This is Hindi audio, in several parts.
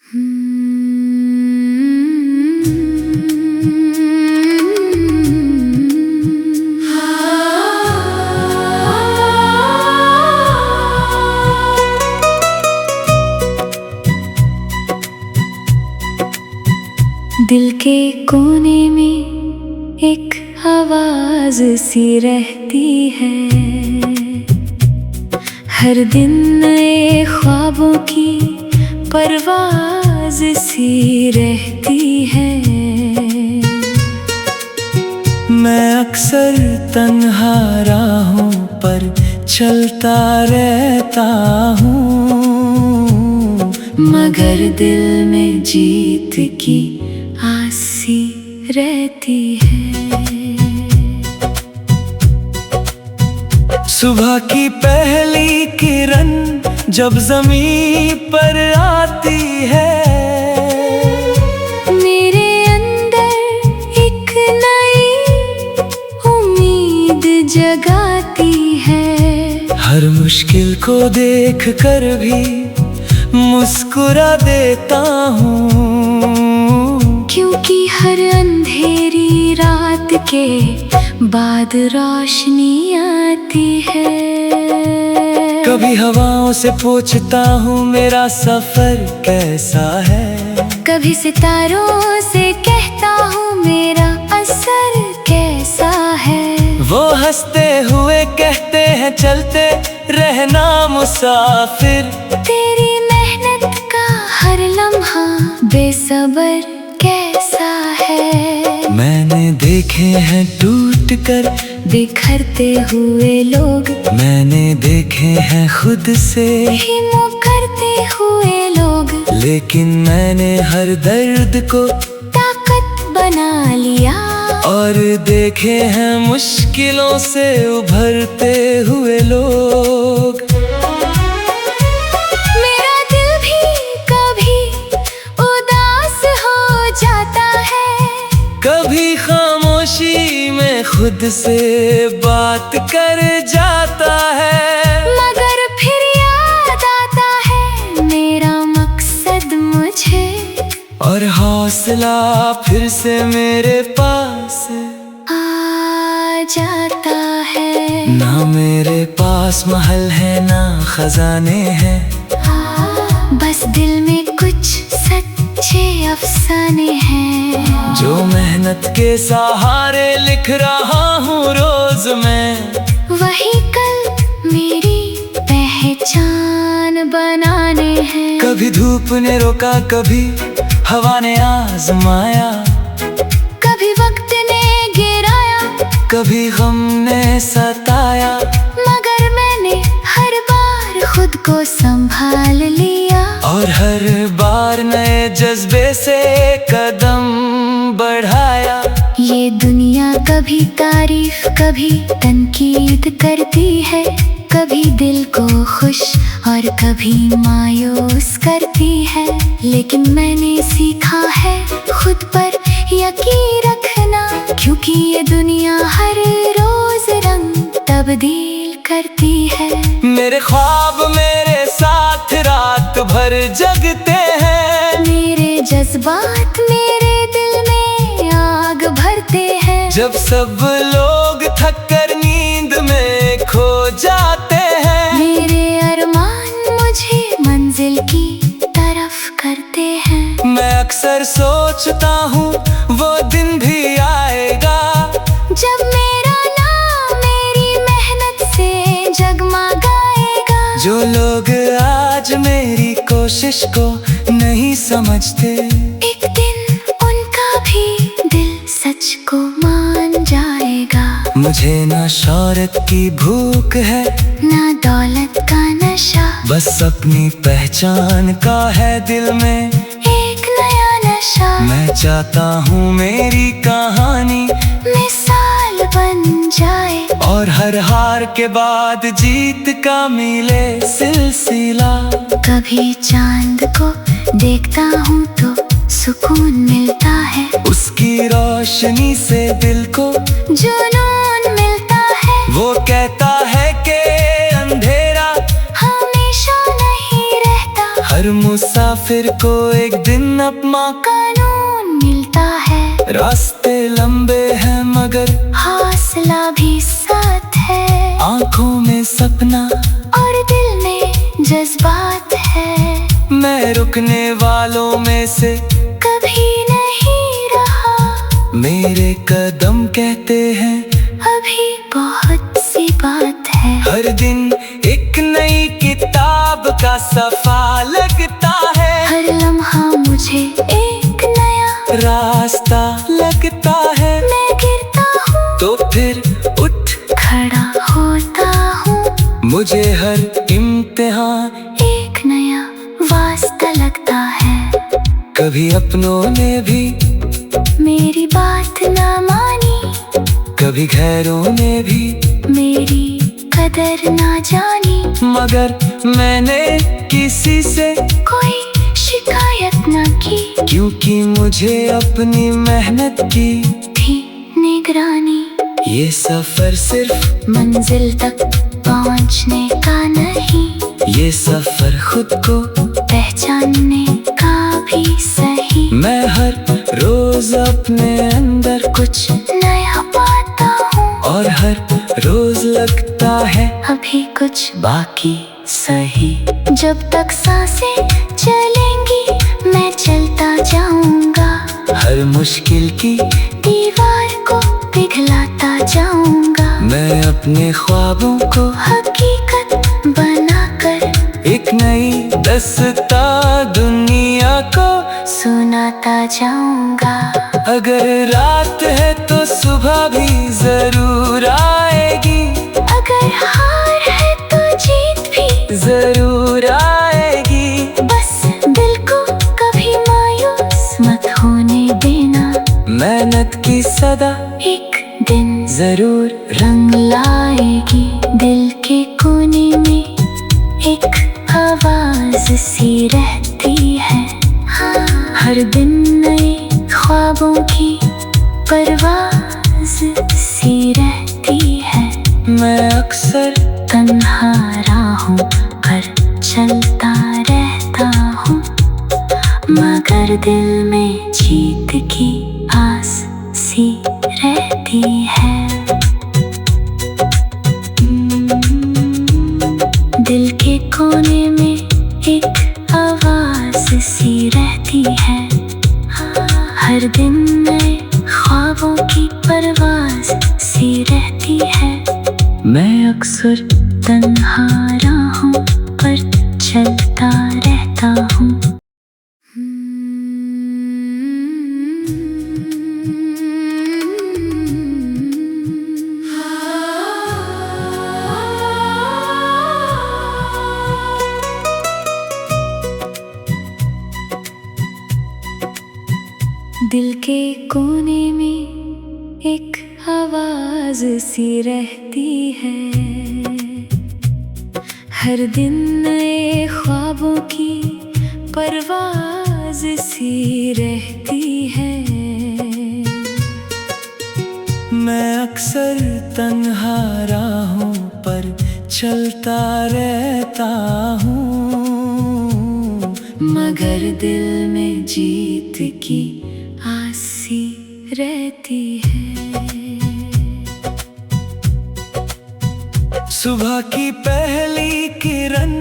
दिल के कोने में एक आवाज सी रहती है, हर दिन नए ख्वाबों की परवाज सी रहती है। मैं अक्सर तन्हा राहों पर चलता रहता हूँ, मगर दिल में जीत की आसी रहती है। सुबह की पहली किरण जब ज़मीन पर आती है, मेरे अंदर एक नई उम्मीद जगाती है। हर मुश्किल को देख कर भी मुस्कुरा देता हूँ, क्योंकि हर अंधेरी रात के बाद रोशनी आती है। कभी हवाओं से पूछता हूँ मेरा सफर कैसा है, कभी सितारों से कहता हूँ मेरा असर कैसा है। वो हंसते हुए कहते हैं चलते रहना मुसाफिर, तेरी मेहनत का हर लम्हा बेसब्र कैसा है। मैंने देखे हैं टूट कर बिखरते हुए लोग, मैंने देखे हैं खुद से ही मुकरते हुए लोग, लेकिन मैंने हर दर्द को ताकत बना लिया। और देखे हैं मुश्किलों से उभरते हुए लोग। मेरा दिल भी कभी उदास हो जाता है, कभी खामोशी में खुद से बात कर जाता है, मगर फिर याद आता है मेरा मकसद मुझे, और हौसला फिर से मेरे पास आ जाता है। ना मेरे पास महल है ना खजाने हैं, बस दिल में कुछ सच्चे अफसाने हैं, जो मेहनत के सहारे लिख रहा हूँ रोज मैं। वही कल मेरी पहचान बनाने हैं। कभी धूप ने रोका कभी हवा ने आजमाया, कभी वक्त ने गिराया, कभी गम ने सताया, मगर मैंने हर बार खुद को संभाल लिया, और हर बार नए जज्बे से कदम बढ़ाया। ये दुनिया कभी तारीफ कभी तनकीद करती है, कभी दिल को खुश और कभी मायूस करती है, लेकिन मैंने सीखा है खुद पर यकीन रखना, क्योंकि ये दुनिया हर रोज रंग तब्दील करती है। मेरे ख्वाब मेरे साथ रात भर जगते हैं, मेरे जज्बात मेरे दिल में आग भरते हैं। जब सब लोग थक कर नींद में खो जाते हैं, मेरे अरमान मुझे मंजिल की तरफ करते हैं। मैं अक्सर सोचता हूँ वो दिन भी आएगा, जब मेरा नाम मेरी मेहनत से जगमगाएगा। जो लोग आज मेरी कोशिश को नहीं समझते, एक दिन उनका भी दिल सच को मान जाएगा। मुझे ना शौहरत की भूख है ना दौलत का नशा, बस अपनी पहचान का है दिल में एक नया नशा। मैं चाहता हूँ मेरी कहानी मिसाल बन जाए, और हर हार के बाद जीत का मिले सिलसिला। कभी चांद को देखता हूँ तो सुकून मिलता है, उसकी रोशनी से दिल को जुनून मिलता है। वो कहता है कि अंधेरा हमेशा नहीं रहता, हर हर मुसाफिर को एक दिन अपना कानून मिलता है। रास्ते लंबे हैं मगर हौसला भी साथ है। आंखों में सपना और दिल में जज्बात है। मैं रुकने वालों में से कभी नहीं रहा। मेरे कदम कहते हैं अभी बहुत सी बात है। हर दिन एक नई किताब का सफ़ा लगता है। हर लम्हा मुझे एक नया रास्ता लगता है। मैं गिरता हूँ तो फिर उठ खड़ा होता हूँ। मुझे हर इम्तिहान एक नया वास्ता लगता है। कभी अपनों ने भी मेरी बात ना मानी। कभी गैरों ने भी मेरी कदर ना जानी। मगर मैंने किसी से कोई शिकायत ना की। क्योंकि मुझे अपनी मेहनत की थी निगरानी। ये सफर सिर्फ मंजिल तक पहुँचने का नहीं। ये सफर खुद को पहचानने का भी सही। मैं हर रोज अपने अंदर कुछ नया पाता हूँ। और हर रोज लगता है अभी कुछ बाकी सही। जब तक सांसें चलेंगी मैं चलता जाऊंगा। हर मुश्किल की दीवार को पिघलाता जाऊंगा। मैं अपने ख्वाबों को हकीकत बनाकर एक नई दस्ता दुनिया को सुनाता जाऊंगा। अगर रात है तो सुबह भी जरूर आएगी। अगर हार है तो जीत भी जरूर आएगी। बस दिल को कभी मायूस मत होने देना। मेहनत की सदा एक दिन जरूर रंग लाएगी। दिल के कोने में एक आवाज सी रहती है। हर दिन नए ख्वाबों की परवाज़ सी रहती है। मैं अक्सर तन्हा राहों पर चलता रहता हूँ। मगर दिल में जीत की आस सी रहती है। दिल के कोने में एक आवाज सी रहती है। हर दिन नए ख्वाबों की परवाज़ सी रहती है। मैं अक्सर तन्हा राहों पर चलता रहता हूँ। दिल के कोने में एक आवाज सी रहती है। हर दिन नए ख्वाबों की परवाज़ सी रहती है। मैं अक्सर तन्हा राहों पर चलता रहता हूँ। मगर दिल में जीत की आस सी रहती है। सुबह की पहली किरण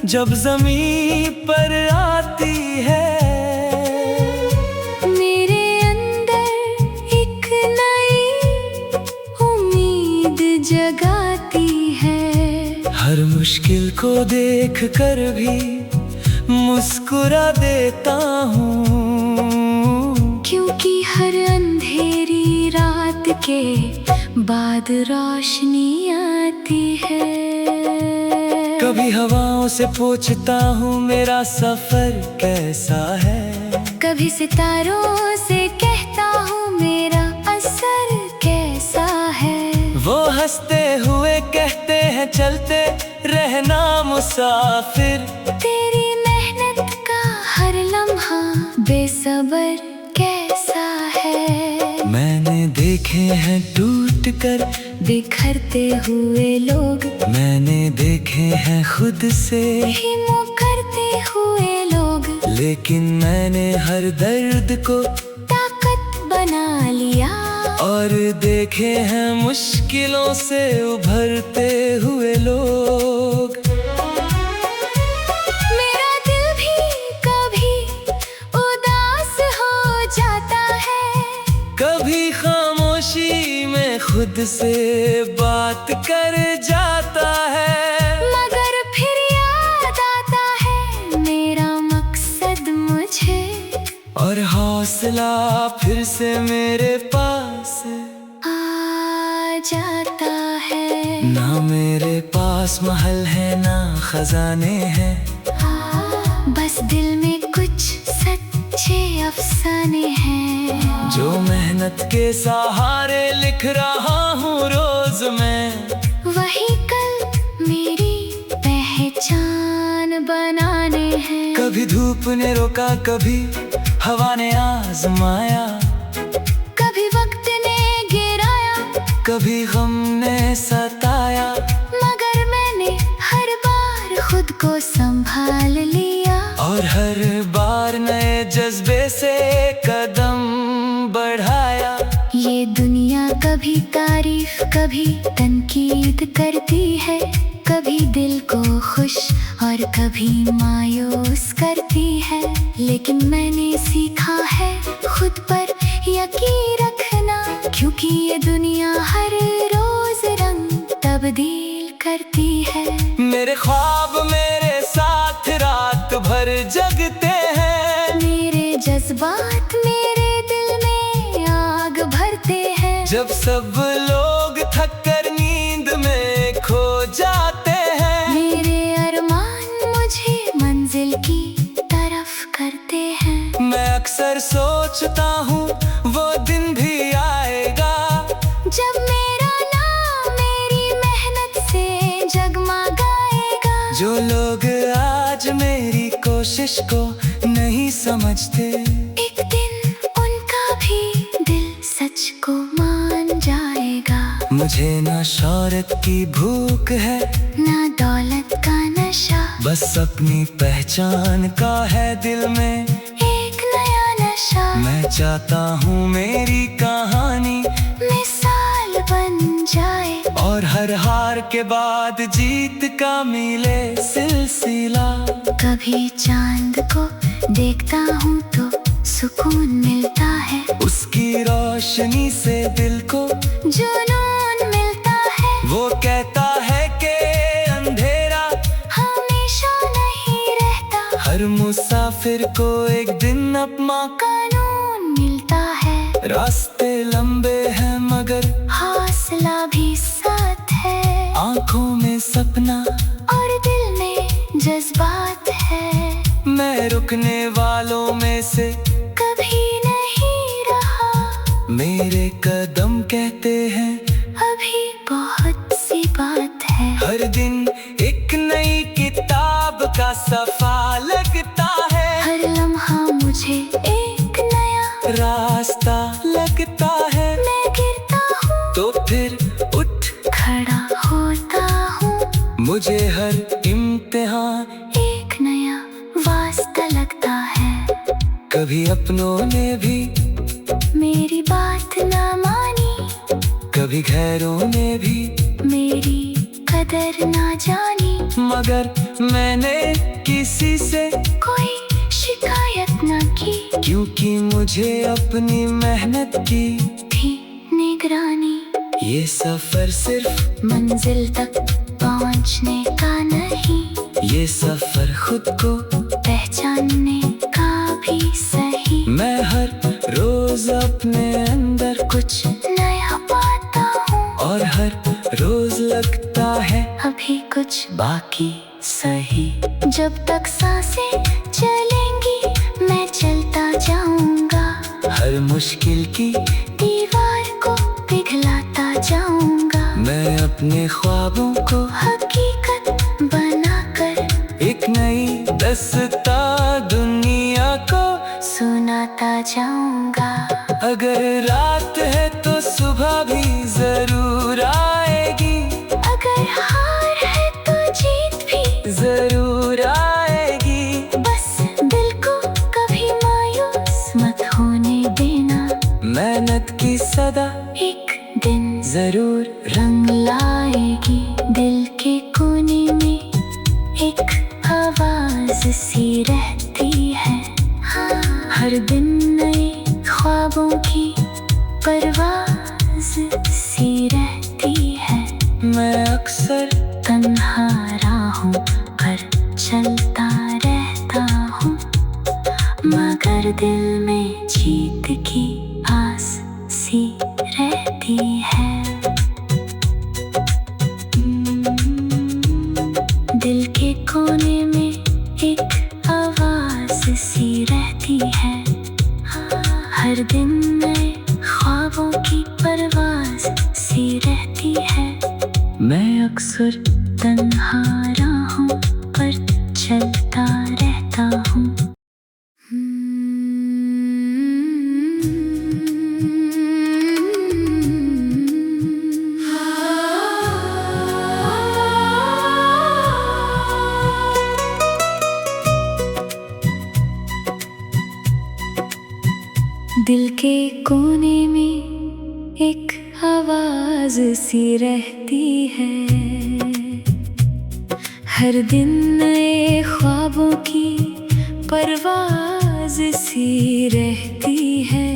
जब ज़मीन पर आती है। मेरे अंदर एक नई उम्मीद जगाती है। हर मुश्किल को देख कर भी मुस्कुरा देता हूँ। क्योंकि हर अंधेरी रात के बाद रोशनी आती है। कभी हवाओं से पूछता हूँ मेरा सफर कैसा है। कभी सितारों से कहता हूँ मेरा असर कैसा है। वो हंसते हुए कहते हैं चलते रहना मुसाफिर। तेरी मेहनत का हर लम्हा बेसब्र कैसा है। मैंने देखे हैं टूट कर बिखरते हुए लोग। मैंने देखे हैं खुद से ही मुकरते हुए लोग। लेकिन मैंने हर दर्द को ताकत बना लिया। और देखे हैं मुश्किलों से उभरते हुए लोग। मेरा दिल भी कभी उदास हो जाता है, कभी खामोशी में खुद से बात कर जाता है। मगर फिर याद आता है मेरा मकसद मुझे, और हौसला फिर से मेरे पास आ जाता है। ना मेरे पास महल है ना खजाने हैं, बस दिल में कुछ सच्चे अफसाने हैं। जो मेहनत के सहारे लिख रहा हूँ रोज मैं। वही कल मेरी पहचान बनाने हैं। कभी धूप ने रोका, कभी हवा ने आजमाया, कभी वक्त ने गिराया, कभी गम ने सताया, मगर मैंने हर बार खुद को संभाल लिया। और हर बार नए जज्बे से कदम बढ़ाया। ये दुनिया कभी तारीफ कभी तनकीद करती है, कभी दिल को खुश और कभी मायूस करती है। लेकिन मैंने सीखा है खुद पर यकीन रखना, क्योंकि ये दुनिया हर रोज रंग तब्दील करती है। मेरे ख्वाब मेरे साथ रात भर जगते हैं, मेरे जज्बात मेरे दिल में आग भरते हैं। जब सब लोग थक कर नींद में खो जाते हैं, मेरे अरमान मुझे मंजिल की तरफ करते हैं। मैं अक्सर सोचता हूँ वो दिन भी आएगा, जब मेरा नाम मेरी मेहनत से जगमगाएगा। जो लोग आज मेरी कोशिश को नहीं समझते, एक दिन उनका भी दिल सच को मान जाएगा। मुझे ना शौहरत की भूख है ना दौलत का नशा, बस अपनी पहचान का है दिल में एक नया नशा। मैं चाहता हूँ मेरी कहानी मिसाल बन जाए, और हर हार के बाद जीत का मिले सिलसिला। कभी चांद को देखता हूँ तो सुकून मिलता है, उसकी रोशनी से दिल को जुनून मिलता है। वो कहता है कि अंधेरा हमेशा नहीं रहता, हर मुसाफिर को एक दिन अपना कानून मिलता है। रास्ते लंबे हैं मगर हौसला भी साथ है, आंखों में सपना और दिल में जज्बात है। मैं रुकने वालों में से कभी नहीं रहा, मेरे कदम कहते हैं अभी बहुत सी बात है। हर दिन एक नई किताब का सफा लगता है, हर लम्हा मुझे एक नया रास्ता लगता है। मैं गिरता हूँ तो फिर उठ खड़ा होता हूँ, मुझे हर इम्तिहान एक नया वास्ता लगता है। कभी अपनों ने भी मेरी बात ना मानी, कभी गैरों ने भी मेरी कदर ना जानी, मगर मैंने किसी से कोई शिकायत ना की, क्योंकि मुझे अपनी मेहनत की थी निगरानी। ये सफर सिर्फ मंजिल तक पहुँचने का नहीं, ये सफर खुद को पहचानने का भी सही। मैं हर रोज अपने अंदर कुछ नया पाता हूँ, और हर रोज लगता है अभी कुछ बाकी सही। जब तक सांसें चलेंगी मैं चलता जाऊंगा, हर मुश्किल की दीवार को पिघलाता जाऊंगा। मैं अपने ख्वाबों को हकीकत बनाकर एक नई दस्ता दुनिया को सुनाता जाऊंगा। अगर रात है तो सुबह भी जरूर आएगी, अगर हार है तो जीत भी जरूर आएगी। बस दिल को जरूर रंग लाएगी। दिल के कोने में एक आवाज सी रहती है, हर दिन नए ख्वाबों की परवाज़ सी रहती है। मैं अक्सर तन्हा राहों पर चलता रहता हूँ, मगर दिल में जीत की आस सी रहती है। दिल के कोने में एक आवाज सी रहती है, हर दिन नए ख्वाबों की परवाज़ सी रहती है। मैं अक्सर तन्हा राहों पर चलता रहता हूँ। दिल के कोने में एक आवाज सी रहती है, हर दिन नए ख्वाबों की परवाज़ सी रहती है।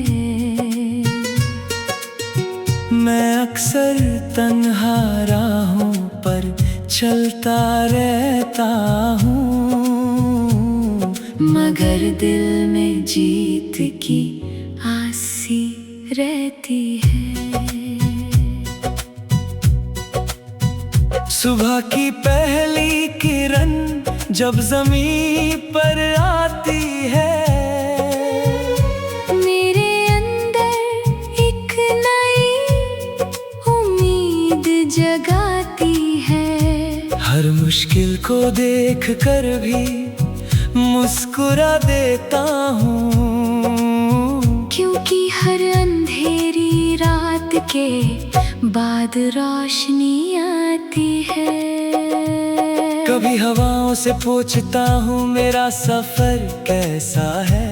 मैं अक्सर तन्हा राहों पर चलता रहता हूँ, मगर दिल में जीत की आस सी रहती है। सुबह की पहली किरण जब ज़मीं पर आती है, मेरे अंदर एक नई उम्मीद जगाती है। हर मुश्किल को देख कर भी मुस्कुरा देता हूँ, क्योंकि हर अंधेरी रात के बाद रोशनी आती है। कभी हवाओं से पूछता हूँ मेरा सफर कैसा है,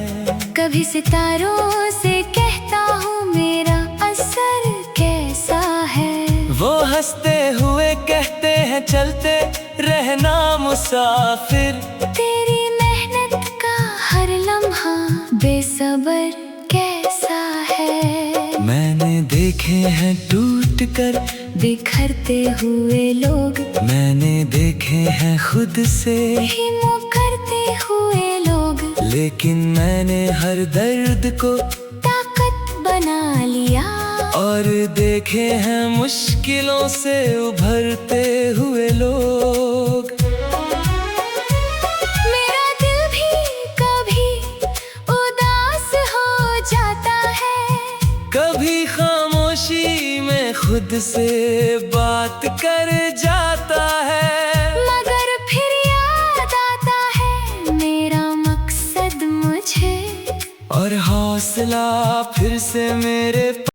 कभी सितारों से कहता हूँ मेरा असर कैसा है। वो हंसते हुए कहते हैं चलते रहना मुसाफिर। तेरी मेहनत का हर लम्हा बेसब्र कैसा है। मैंने देखे हैं टूट कर बिखरते हुए लोग, मैंने देखे हैं खुद से ही मुकरते हुए लोग, लेकिन मैंने हर दर्द को ताकत बना लिया। और देखे हैं मुश्किलों से उभरते हुए लोग। मेरा दिल भी कभी उदास हो जाता है, कभी खामोशी में खुद से बात कर जाता है, मगर फिर याद आता है मेरा मकसद मुझे। और हौसला फिर से मेरे